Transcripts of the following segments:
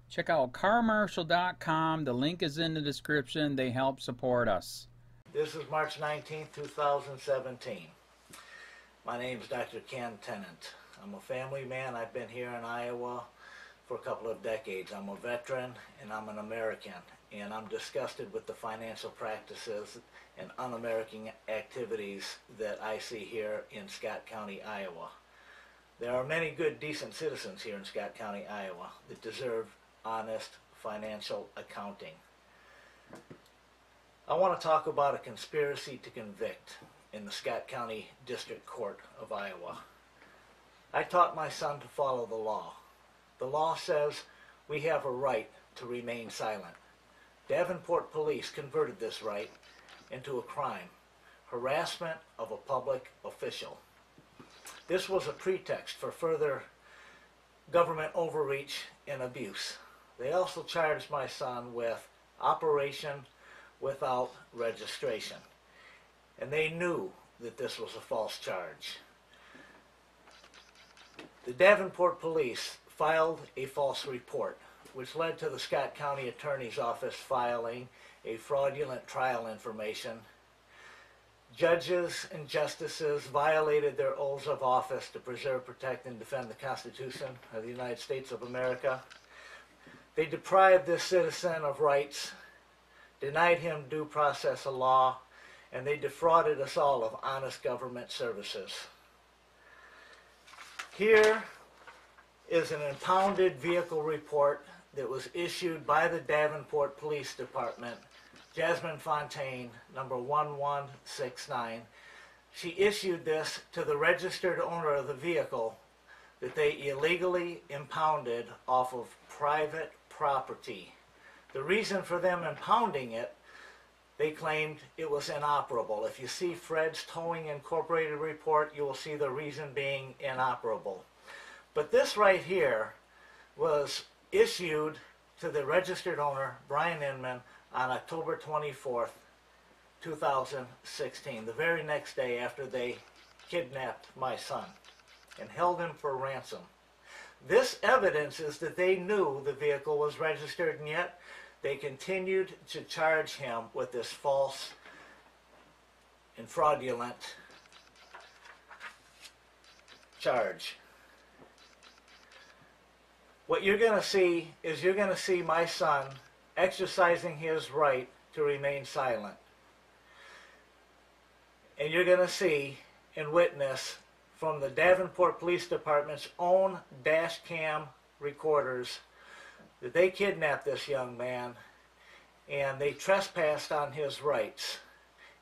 Check out carmarshal.com. The link is in the description. They help support us. This is March 19th, 2017. My name is Dr. Ken Tennant. I'm a family man. I've been here in Iowa for a couple of decades. I'm a veteran and I'm an American, and I'm disgusted with the financial practices and un-American activities that I see here in Scott County, Iowa. There are many good, decent citizens here in Scott County, Iowa that deserve honest financial accounting. I want to talk about a conspiracy to convict in the Scott County District Court of Iowa. I taught my son to follow the law. The law says we have a right to remain silent. Davenport police converted this right into a crime: harassment of a public official. This was a pretext for further government overreach and abuse. They also charged my son with operation without registration, and they knew that this was a false charge. The Davenport police filed a false report, which led to the Scott County Attorney's Office filing a fraudulent trial information. Judges and justices violated their oaths of office to preserve, protect, and defend the Constitution of the United States of America. They deprived this citizen of rights, denied him due process of law, and they defrauded us all of honest government services. Here is an impounded vehicle report that was issued by the Davenport Police Department, Jasmine Fontaine, number 1169. She issued this to the registered owner of the vehicle that they illegally impounded off of private property. The reason for them impounding it, they claimed it was inoperable. If you see Fred's Towing Incorporated report, you will see the reason being inoperable. But this right here was issued to the registered owner, Brian Inman, on October 24th, 2016, the very next day after they kidnapped my son and held him for ransom. This evidence is that they knew the vehicle was registered, and yet they continued to charge him with this false and fraudulent charge. What you're going to see is you're going to see my son exercising his right to remain silent. And you're going to see and witness from the Davenport Police Department's own dash cam recorders that they kidnapped this young man and they trespassed on his rights.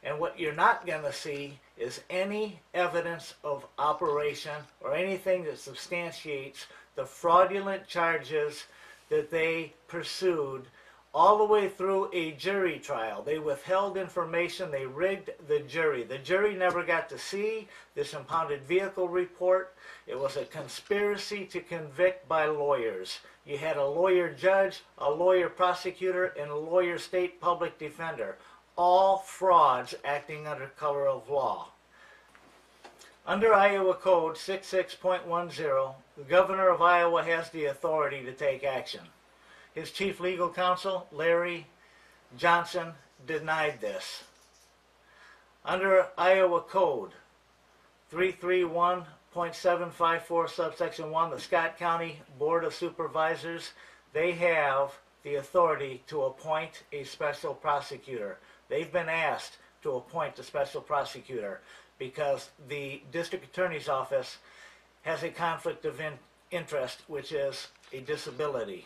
And what you're not going to see is any evidence of operation or anything that substantiates the fraudulent charges that they pursued all the way through a jury trial. They withheld information, they rigged the jury. The jury never got to see this impounded vehicle report. It was a conspiracy to convict by lawyers. You had a lawyer judge, a lawyer prosecutor, and a lawyer state public defender. All frauds acting under color of law. Under Iowa Code 66.10, the governor of Iowa has the authority to take action. His chief legal counsel, Larry Johnson, denied this. Under Iowa Code 331.754 subsection 1, the Scott County Board of Supervisors, they have the authority to appoint a special prosecutor. They've been asked to appoint a special prosecutor because the district attorney's office has a conflict of interest, which is a disability.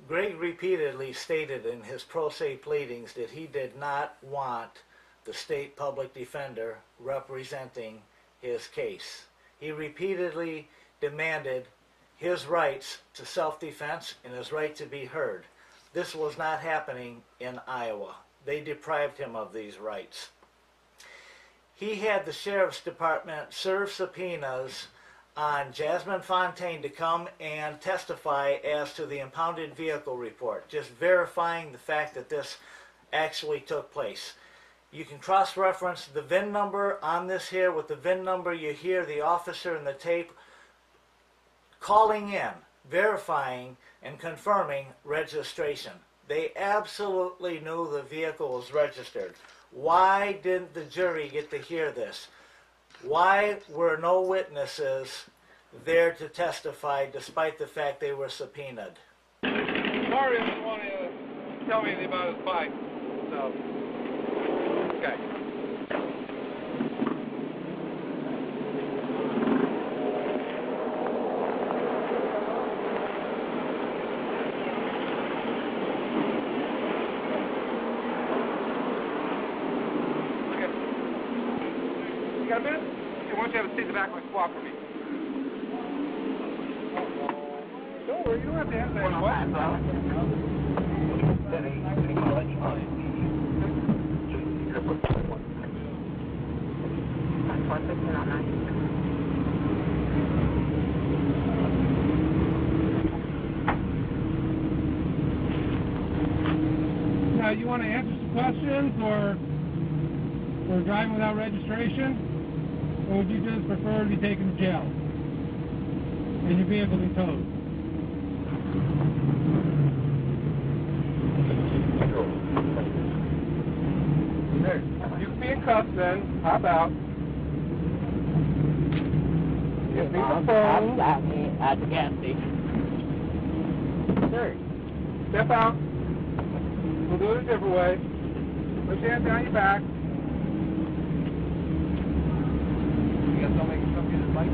Greg repeatedly stated in his pro se pleadings that he did not want the state public defender representing his case. He repeatedly demanded his rights to self-defense and his right to be heard. This was not happening in Iowa. They deprived him of these rights. He had the sheriff's department serve subpoenas on Jasmine Fontaine to come and testify as to the impounded vehicle report, just verifying the fact that this actually took place. You can cross-reference the VIN number on this here. With the VIN number, you hear the officer in the tape calling in verifying and confirming registration. They absolutely knew the vehicle was registered. Why didn't the jury get to hear this? Why were no witnesses there to testify despite the fact they were subpoenaed? Sorry, I didn't want to tell me anything about his bike. So, okay. You got a minute? Okay, why don't you have a seat in the back and swap for me? Don't worry, you don't have to answer any questions. Now, you want to answer some questions or driving without registration? Or would you just prefer to be taken to jail and your vehicle be towed? There. You can be in cuffs then. Hop out. Give me the phone. At the gas station. There. Step out. We'll do it a different way. Put your hands down your back. You got somebody can come get his bike?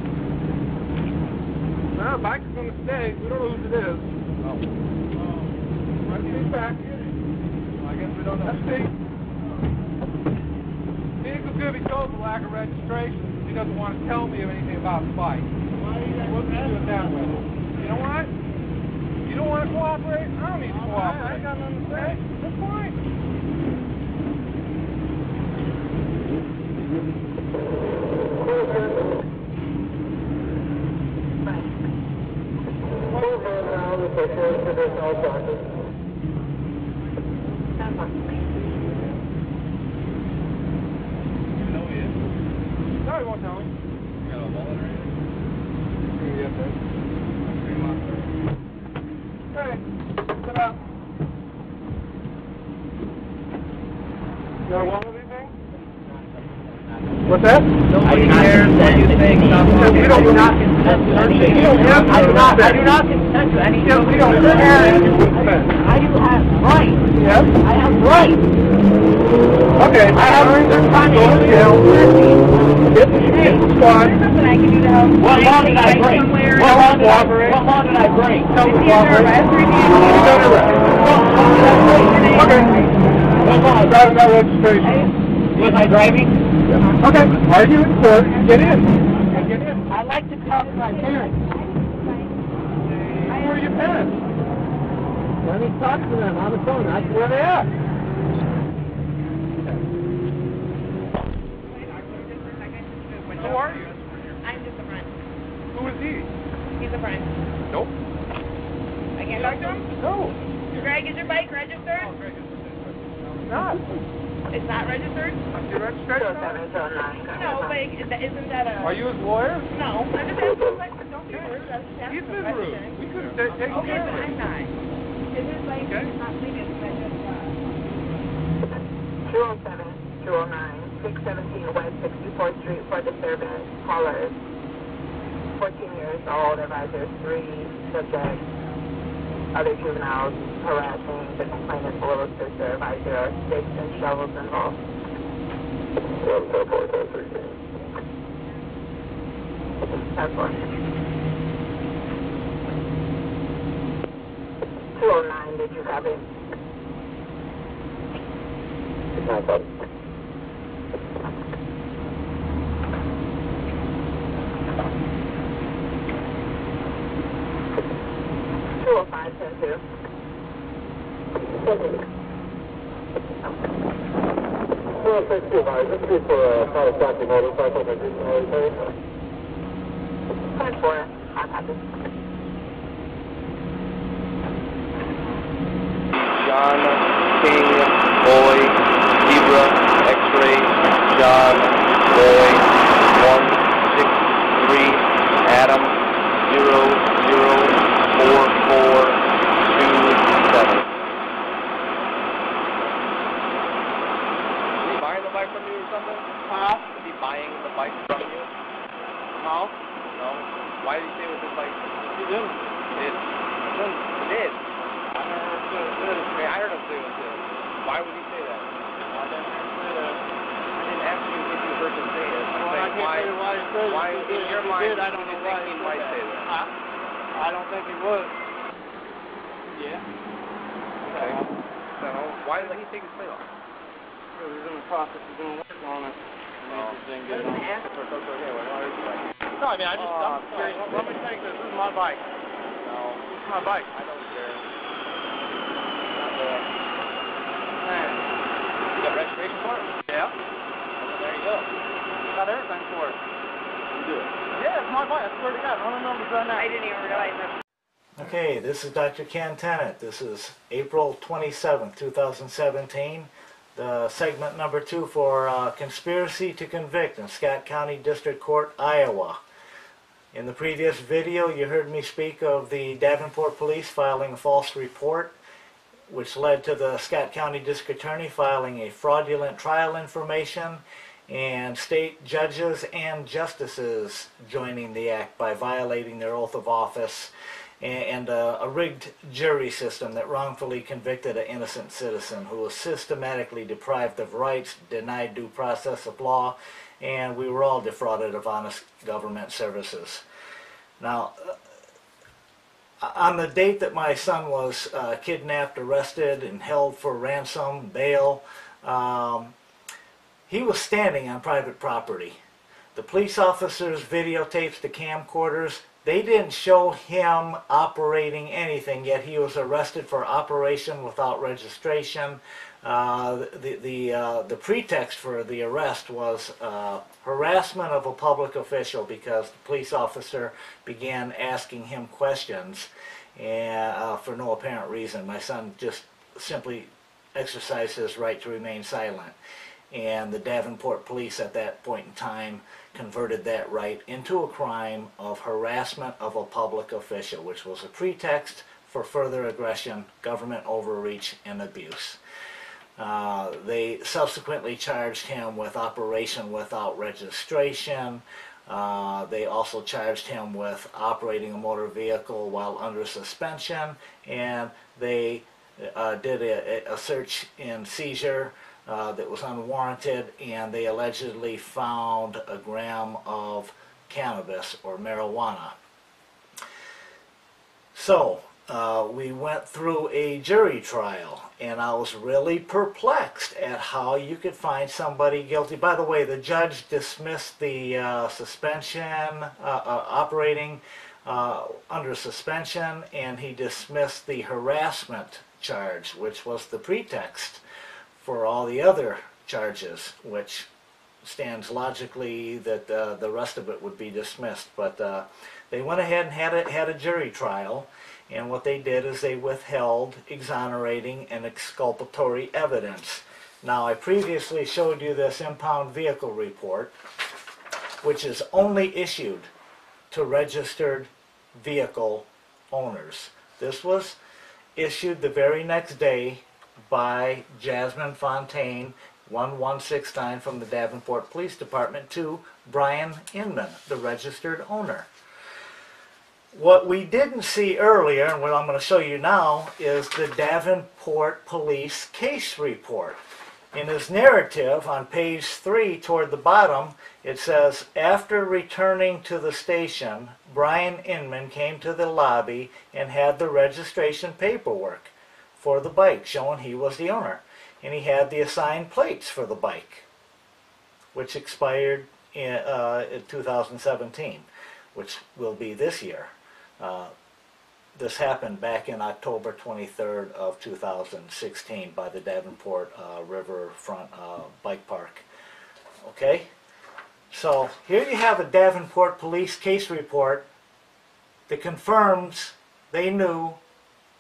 No, the bike is going to stay. We don't know whose it is. Oh. Right, get his back. Well, I guess we don't know. Let's see. Vehicle's going to be towed for lack of registration. He doesn't want to tell me anything about the bike. We'll do it that way. You know what? You don't want to cooperate? I don't need to cooperate. I ain't got nothing to say. That's fine. No, he won't tell me. You got a wallet or anything? Yes, sir. Hey, sit up. You got a wallet or anything? What's that? Nobody cares what you think. We do not consent to anything. I do not consent to anything. We don't care. I do have rights. Yes? I have rights. Okay. I have rights. Go to jail. Get the squad. There's nothing I can do to help. What law did I break? What law did I break? Tell me Either arrest or Okay. Driving without registration. Was I driving? Okay. Argue in court. Get in. Get in. I like to talk to my parents. Where are your parents? Let me talk to them on the phone. That's Where they at? Who are you? I'm just a friend. Who is he? He's a friend. Nope. I can't talk to him? No. Greg, is your bike registered? Not. It's not registered? Your registration? No, but isn't that a... Are you his lawyer? No, I'm just asking questions. Don't be rude. I was just asking He's been a rude. question. We could have taken Okay, care but of I'm it. not. Is his bike not legal? Because I just... 207, 209, 617 West 64th Street for disturbance. Callers, 14 years old, advisor 3 subjects, other juveniles harassing the complainant's little sister, advisor are sticks and shovels involved. 209, did you copy? Copy. 205, 10-2. 262, this is for Kawasaki motorcycle that didn't already pay. 10-4, I copy. John, King, Boy, Zebra, X-Ray, John, Boy, 163, Adam, 004, buying the bike from you? No. No? Why did he say it was his bike? He didn't. It did. I never heard him say it did. Okay, I heard him say it was his. Why would he say that? I didn't hear him say that. I didn't ask you if you heard him say it. I'm Well, I saying can't tell you why he said it. why If he in did, your if he mind did, I don't would you know why think he he said might that. say that? I don't think he would. Yeah. Okay. So why did he take his plate off? Because he's in the process of doing work on it. And he just didn't get it on. No, I mean, I'm curious. Let me take this. This is my bike. No. This is my bike. I don't care. Man. You got registration for it? Yeah. Well, there you go. Got everything for it. You do it. Yeah, it's my bike. I swear to God. I'm the numbers right now. I didn't even realize that. Okay, this is Dr. Ken Tennant. This is April 27th, 2017. The segment number 2 for Conspiracy to Convict in Scott County District Court, Iowa. In the previous video, you heard me speak of the Davenport Police filing a false report, which led to the Scott County District Attorney filing a fraudulent trial information, and state judges and justices joining the act by violating their oath of office, and a rigged jury system that wrongfully convicted an innocent citizen who was systematically deprived of rights, denied due process of law, and we were all defrauded of honest government services. Now, on the date that my son was kidnapped, arrested, and held for ransom, bail, he was standing on private property. The police officers videotaped the camcorders. They didn't show him operating anything, yet he was arrested for operation without registration. The pretext for the arrest was harassment of a public official because the police officer began asking him questions for no apparent reason. My son just simply exercised his right to remain silent. And the Davenport police at that point in time converted that right into a crime of harassment of a public official, which was a pretext for further aggression, government overreach, and abuse. They subsequently charged him with operation without registration. They also charged him with operating a motor vehicle while under suspension, and they did a search and seizure that was unwarranted, and they allegedly found a gram of cannabis or marijuana. So we went through a jury trial, and I was really perplexed at how you could find somebody guilty. By the way, the judge dismissed the suspension, operating under suspension, and he dismissed the harassment charge, which was the pretext for all the other charges, which stands logically that the rest of it would be dismissed. But they went ahead and had a jury trial, and what they did is they withheld exonerating and exculpatory evidence. Now, I previously showed you this impound vehicle report, which is only issued to registered vehicle owners. This was issued the very next day by Jasmine Fontaine, 1169 from the Davenport Police Department to Brian Inman, the registered owner. What we didn't see earlier, and what I'm going to show you now, is the Davenport Police case report. In his narrative on page 3 toward the bottom, it says, after returning to the station, Brian Inman came to the lobby and had the registration paperwork for the bike showing he was the owner. And he had the assigned plates for the bike, which expired in 2017, which will be this year. This happened back in October 23rd of 2016 by the Davenport Riverfront Bike Park. Okay? So here you have a Davenport police case report that confirms they knew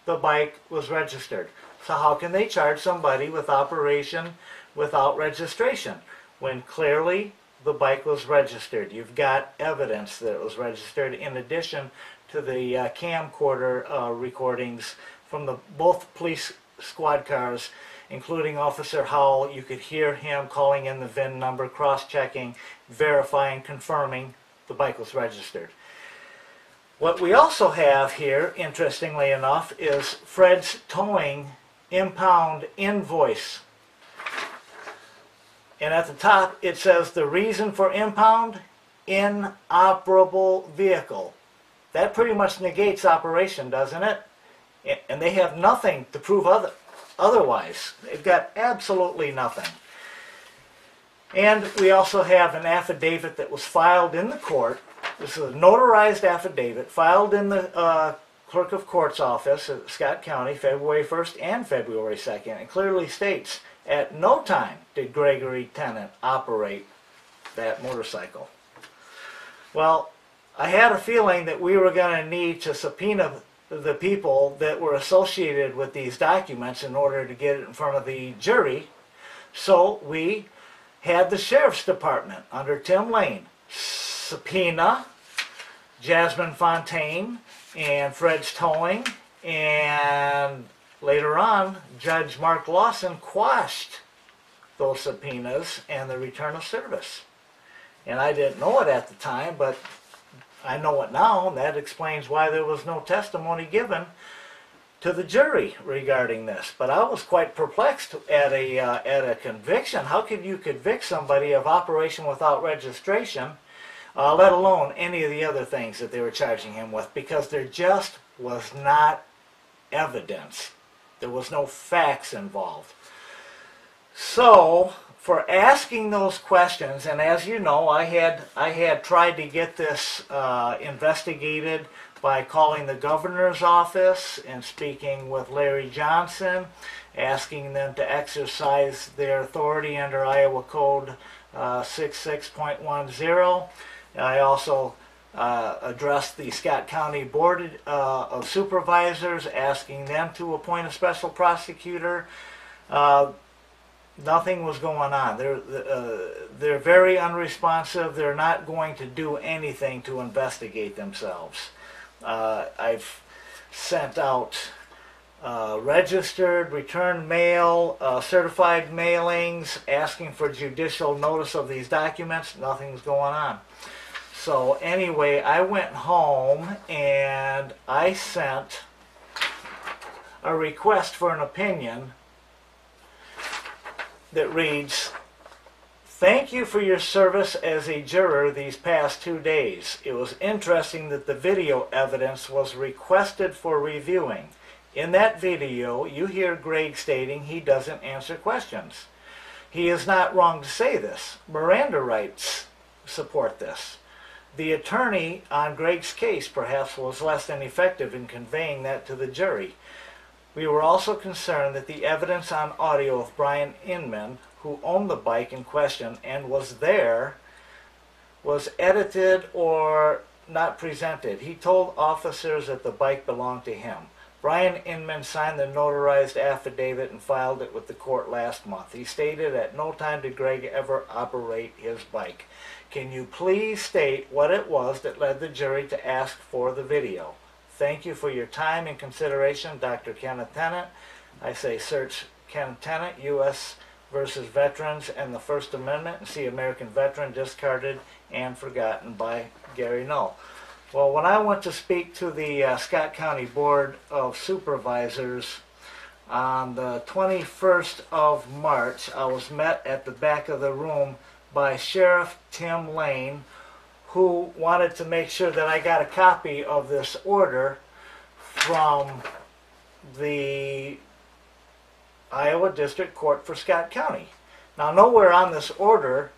the bike was registered. So how can they charge somebody with operation without registration when clearly the bike was registered? You've got evidence that it was registered in addition to the camcorder recordings from both police squad cars including Officer Howell. You could hear him calling in the VIN number, cross-checking, verifying, confirming the bike was registered. What we also have here, interestingly enough, is Fred's Towing impound invoice. And at the top it says the reason for impound, inoperable vehicle. That pretty much negates operation, doesn't it? And they have nothing to prove otherwise. They've got absolutely nothing. And we also have an affidavit that was filed in the court. This is a notarized affidavit filed in the Clerk of Court's office at Scott County, February 1st and February 2nd. It clearly states, at no time did Gregory Tennant operate that motorcycle. Well, I had a feeling that we were going to need to subpoena the people that were associated with these documents in order to get it in front of the jury. So we had the Sheriff's Department under Tim Lane subpoena Jasmine Fontaine and Fred's Towing, and later on Judge Mark Lawson quashed those subpoenas and the return of service. And I didn't know it at the time, but I know it now, and that explains why there was no testimony given to the jury regarding this. But I was quite perplexed at a conviction. How could you convict somebody of operation without registration, let alone any of the other things that they were charging him with? Because there just was not evidence. There was no facts involved. So, for asking those questions, and as you know, I had tried to get this investigated by calling the governor's office and speaking with Larry Johnson, asking them to exercise their authority under Iowa Code 66.10. I also addressed the Scott County Board of Supervisors, asking them to appoint a special prosecutor. Nothing was going on. They're very unresponsive. They're not going to do anything to investigate themselves. I've sent out registered, return mail, certified mailings, asking for judicial notice of these documents. Nothing's going on. So anyway, I went home and I sent a request for an opinion that reads, "Thank you for your service as a juror these past 2 days. It was interesting that the video evidence was requested for reviewing. In that video, you hear Greg stating he doesn't answer questions. He is not wrong to say this. Miranda rights support this. The attorney on Greg's case perhaps was less than effective in conveying that to the jury. We were also concerned that the evidence on audio of Brian Inman, who owned the bike in question and was there, was edited or not presented. He told officers that the bike belonged to him. Brian Inman signed the notarized affidavit and filed it with the court last month. He stated at no time did Greg ever operate his bike. Can you please state what it was that led the jury to ask for the video? Thank you for your time and consideration, Dr. Kenneth Tennant." I say search Kenneth Tennant, U.S. versus Veterans and the First Amendment, and see American Veteran Discarded and Forgotten by Gary Null. Well, when I went to speak to the Scott County Board of Supervisors on the 21st of March, I was met at the back of the room by Sheriff Tim Lane, who wanted to make sure that I got a copy of this order from the Iowa District Court for Scott County. Now, nowhere on this order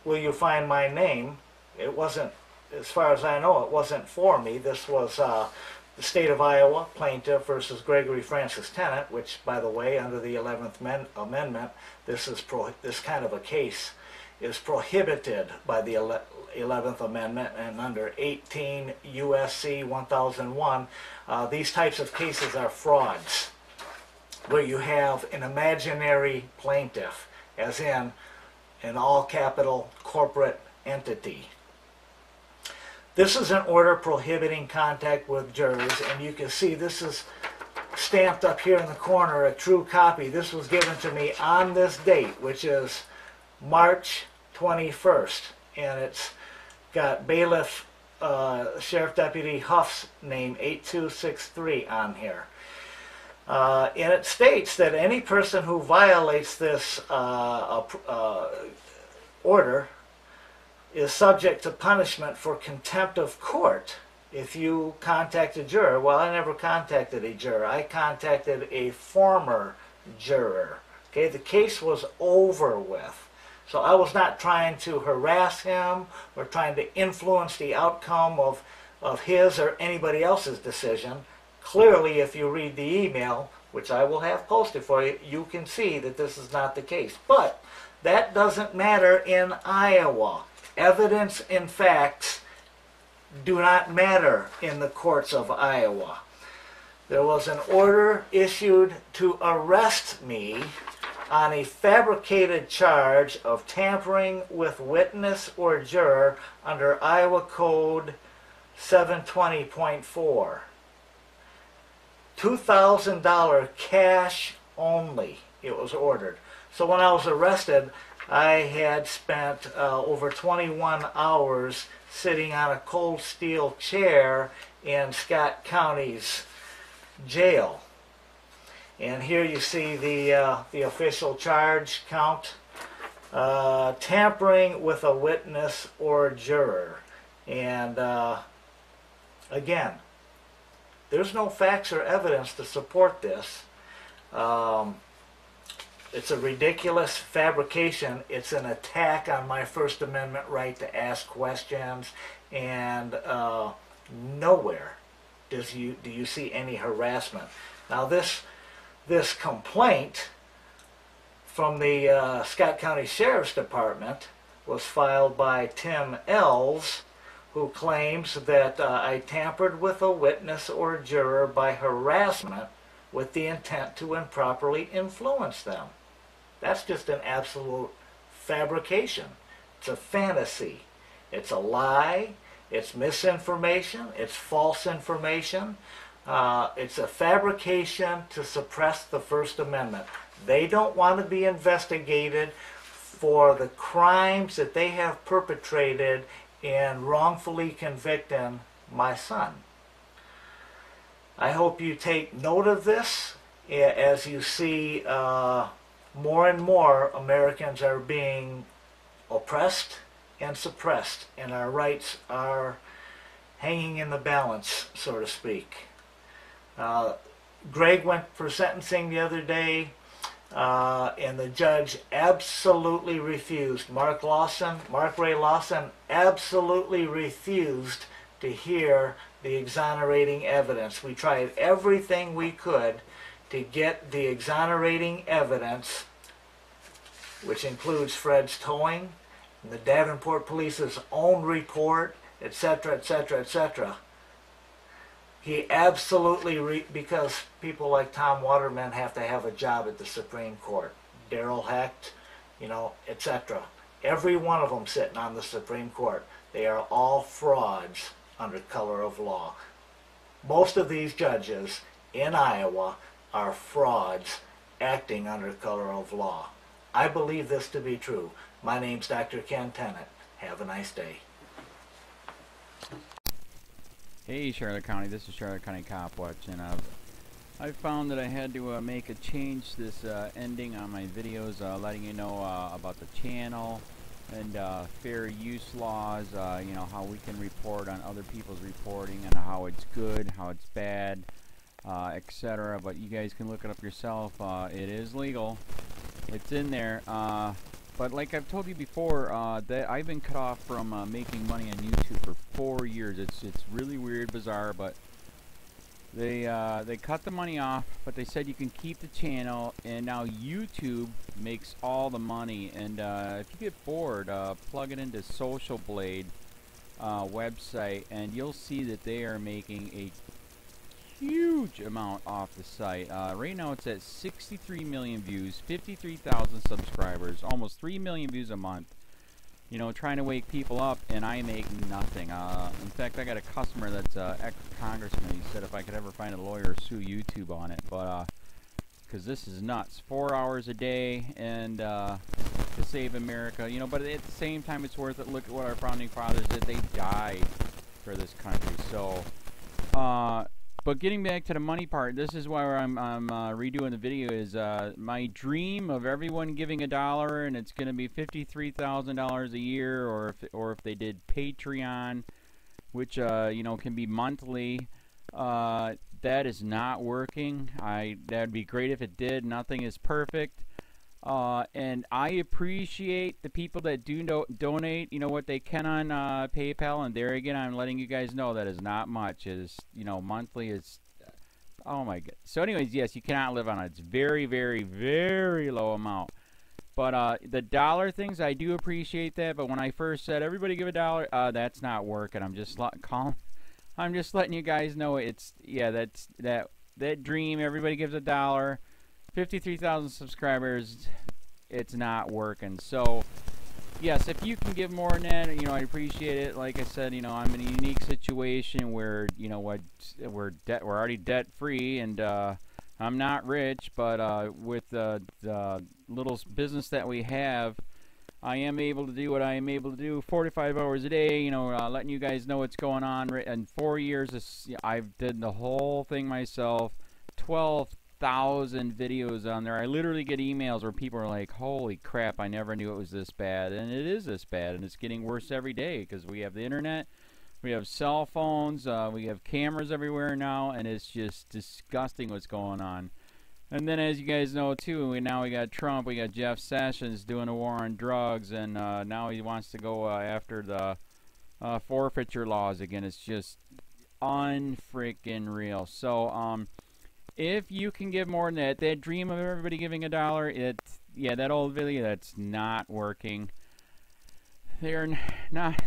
will you find my name. It wasn't, as far as I know, it wasn't for me. This was the State of Iowa plaintiff versus Gregory Francis Tennant, which, by the way, under the 11th Amendment, this kind of a case is prohibited by the 11th Amendment, and under 18 U.S.C. 1001, these types of cases are frauds, where you have an imaginary plaintiff, as in an all-capital corporate entity. This is an order prohibiting contact with jurors, and you can see this is stamped up here in the corner, a true copy. This was given to me on this date, which is March 21st. And it's got Bailiff Sheriff Deputy Huff's name, 8263, on here. And it states that any person who violates this order is subject to punishment for contempt of court if you contact a juror. Well, I never contacted a juror. I contacted a former juror. Okay, the case was over with. So I was not trying to harass him or trying to influence the outcome of his or anybody else's decision. Clearly, if you read the email, which I will have posted for you, you can see that this is not the case. But that doesn't matter in Iowa. Evidence and facts do not matter in the courts of Iowa. There was an order issued to arrest me on a fabricated charge of tampering with witness or juror under Iowa Code 720.4. $2,000 cash only, it was ordered. So when I was arrested, I had spent over 21 hours sitting on a cold steel chair in Scott County's jail. And here you see the official charge count. Tampering with a witness or juror. And again, there's no facts or evidence to support this. It's a ridiculous fabrication. It's an attack on my First Amendment right to ask questions, and nowhere do you see any harassment. Now this complaint from the Scott County Sheriff's Department was filed by Tim Ells, who claims that I tampered with a witness or juror by harassment with the intent to improperly influence them. That's just an absolute fabrication. It's a fantasy. It's a lie. It's misinformation. It's false information. It's a fabrication to suppress the First Amendment. They don't want to be investigated for the crimes that they have perpetrated in wrongfully convicting my son. I hope you take note of this as you see more and more Americans are being oppressed and suppressed, and our rights are hanging in the balance, so to speak. Greg went for sentencing the other day, and the judge absolutely refused. Mark Ray Lawson absolutely refused to hear the exonerating evidence. We tried everything we could to get the exonerating evidence, which includes Fred's towing, and the Davenport Police's own report, etc., etc., etc. He absolutely, because people like Tom Waterman have to have a job at the Supreme Court, Daryl Hecht, etc. Every one of them sitting on the Supreme Court, they are all frauds under color of law. Most of these judges in Iowa are frauds acting under color of law. I believe this to be true. My name's Dr. Ken Tennant. Have a nice day. Hey Charlotte County, this is Charlotte County Cop Watch, and I found that I had to make a change this ending on my videos, letting you know about the channel and fair use laws, how we can report on other people's reporting and how it's good, how it's bad, etc. But you guys can look it up yourself. It is legal. It's in there. But like I've told you before, that I've been cut off from making money on YouTube for 4 years. It's really weird, bizarre, but they cut the money off, but they said you can keep the channel, and now YouTube makes all the money. And if you get bored, plug it into Social Blade website, and you'll see that they are making a huge amount off the site. Right now it's at 63 million views, 53,000 subscribers, almost 3 million views a month. you know, trying to wake people up, and I make nothing. In fact, I got a customer that's ex-congressman. He said if I could ever find a lawyer, sue YouTube on it. But because this is nuts, 4 hours a day, and to save America, you know. But at the same time, it's worth it. Look at what our founding fathers did. They died for this country. So, but getting back to the money part, this is why I'm redoing the video. Is my dream of everyone giving $1, and it's going to be $53,000 a year, or if they did Patreon, which you know, can be monthly. That is not working. That'd be great if it did. Nothing is perfect. And I appreciate the people that do donate, you know, what they can on PayPal. And there again, I'm letting you guys know that is not much. It is, you know, monthly is, oh my god. So anyways, yes, you cannot live on it. It's very, very, very low amount. But the dollar things, I do appreciate that. But when I first said everybody give $1, that's not working. I'm just letting you guys know it's, yeah, that dream. Everybody gives $1. 53,000 subscribers, it's not working. So yes, if you can give more than that, you know, I appreciate it. Like I said, you know, I'm in a unique situation where, you know what, we're already debt free, and I'm not rich, but with the little business that we have, I am able to do what I am able to do 45 hours a day, you know, letting you guys know what's going on. In 4 years, I've did the whole thing myself. 12,000 videos on there. I literally get emails where people are like, holy crap, I never knew it was this bad. And it is this bad, and it's getting worse every day because we have the internet, we have cell phones, we have cameras everywhere now, and it's just disgusting what's going on. And then, as you guys know too, we got Trump, we got Jeff Sessions doing a war on drugs, and now he wants to go after the forfeiture laws again. It's just unfreaking real. So if you can give more than that dream of everybody giving $1, yeah, that old video, that's not working. They're not.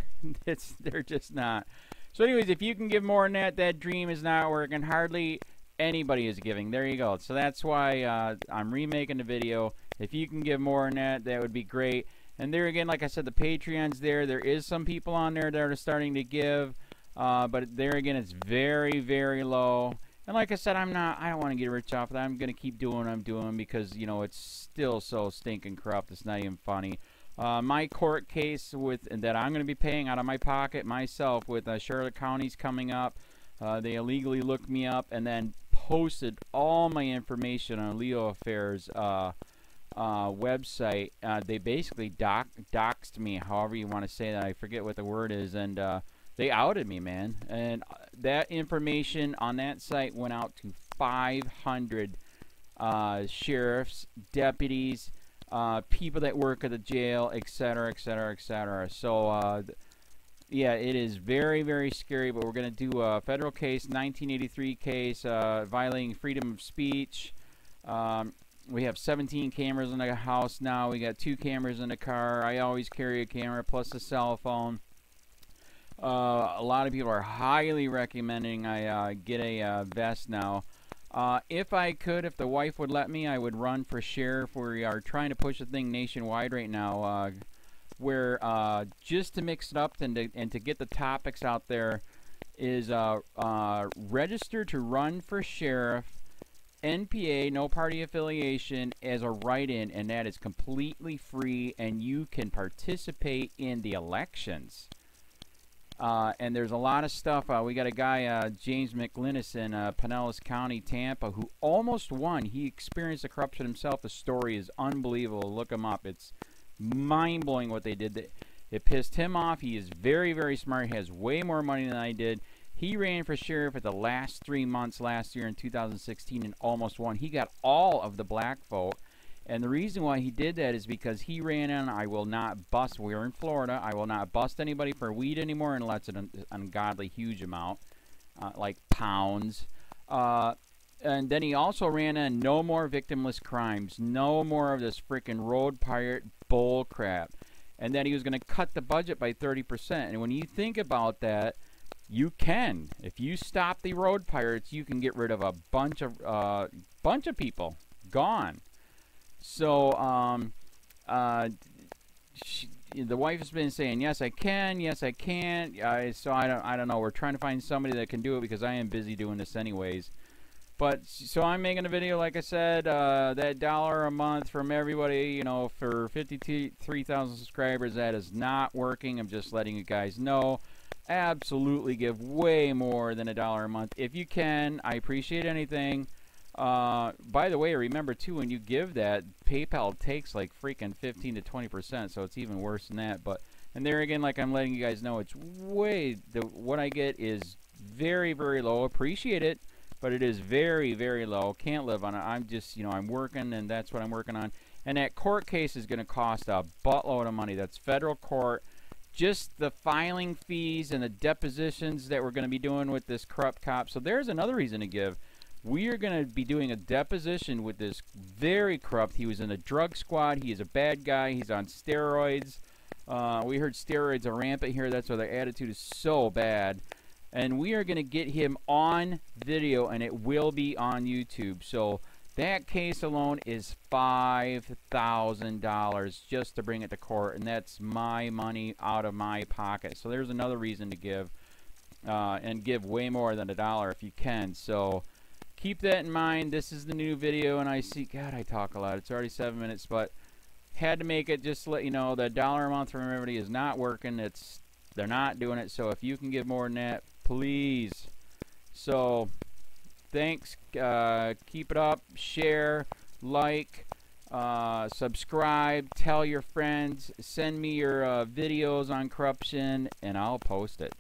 They're just not. So anyways, if you can give more than that dream is not working. Hardly anybody is giving. There you go. So that's why I'm remaking the video. If you can give more than that would be great. And there again, like I said, the Patreon's there. There is some people on there that are starting to give, but there again, it's very, very low. And like I said, I don't want to get rich off of that. I'm going to keep doing what I'm doing because, you know, it's still so stinking corrupt. It's not even funny. My court case that I'm going to be paying out of my pocket myself with Charlotte County's coming up. They illegally looked me up and then posted all my information on LEOAFFAIRS website. They basically doxed me, however you want to say that. I forget what the word is, and they outed me, man. And that information on that site went out to 500 sheriffs, deputies, people that work at the jail, etc., etc., etc. So yeah, it is very, very scary, but we're going to do a federal case, 1983 case, violating freedom of speech. We have 17 cameras in the house now. We got 2 cameras in the car. I always carry a camera plus a cell phone. A lot of people are highly recommending I get a vest now. If I could, if the wife would let me, I would run for sheriff. We are trying to push the thing nationwide right now. Where just to mix it up and to get the topics out there is register to run for sheriff, NPA, no party affiliation, as a write-in, and that is completely free, and you can participate in the elections. And there's a lot of stuff. We got a guy, James McLinnis in Pinellas County, Tampa, who almost won. He experienced the corruption himself. The story is unbelievable. Look him up. It's mind-blowing what they did. It pissed him off. He is very, very smart. He has way more money than I did. He ran for sheriff at the last 3 months last year in 2016 and almost won. He got all of the black vote. And the reason why he did that is because he ran in, I will not bust, we're in Florida, I will not bust anybody for weed anymore unless it's an ungodly huge amount, like pounds. And then he also ran in, no more victimless crimes, no more of this freaking road pirate bull crap. And then he was going to cut the budget by 30%. And when you think about that, you can. If you stop the road pirates, you can get rid of a bunch of people. Gone. So, the wife has been saying, yes, I can, yes, I can't. So I don't know. We're trying to find somebody that can do it because I am busy doing this anyways. But so I'm making a video, like I said, that $1 a month from everybody, you know, for 53,000 subscribers, that is not working. I'm just letting you guys know. Absolutely give way more than $1 a month if you can. I appreciate anything. By the way, remember too, when you give that, PayPal takes like freaking 15 to 20%, so it's even worse than that. But and there again, like I'm letting you guys know, it's way what I get is very, very low. Appreciate it, but it is very, very low. Can't live on it. I'm just, you know, I'm working, and that's what I'm working on. And that court case is going to cost a buttload of money. That's federal court. Just the filing fees and the depositions that we're going to be doing with this corrupt cop. So there's another reason to give. We are going to be doing a deposition with this very corrupt. He was in a drug squad. He is a bad guy. He's on steroids. We heard steroids are rampant here. That's why their attitude is so bad. And we are going to get him on video, and it will be on YouTube. So that case alone is $5,000 just to bring it to court, and that's my money out of my pocket. So there's another reason to give, and give way more than $1 if you can. So keep that in mind. This is the new video, and I see, God, I talk a lot. It's already 7 minutes, but had to make it just to let you know that $1 a month from everybody is not working. They're not doing it. So if you can give more than that, please. So thanks. Keep it up. Share, like, subscribe, tell your friends, send me your videos on corruption, and I'll post it.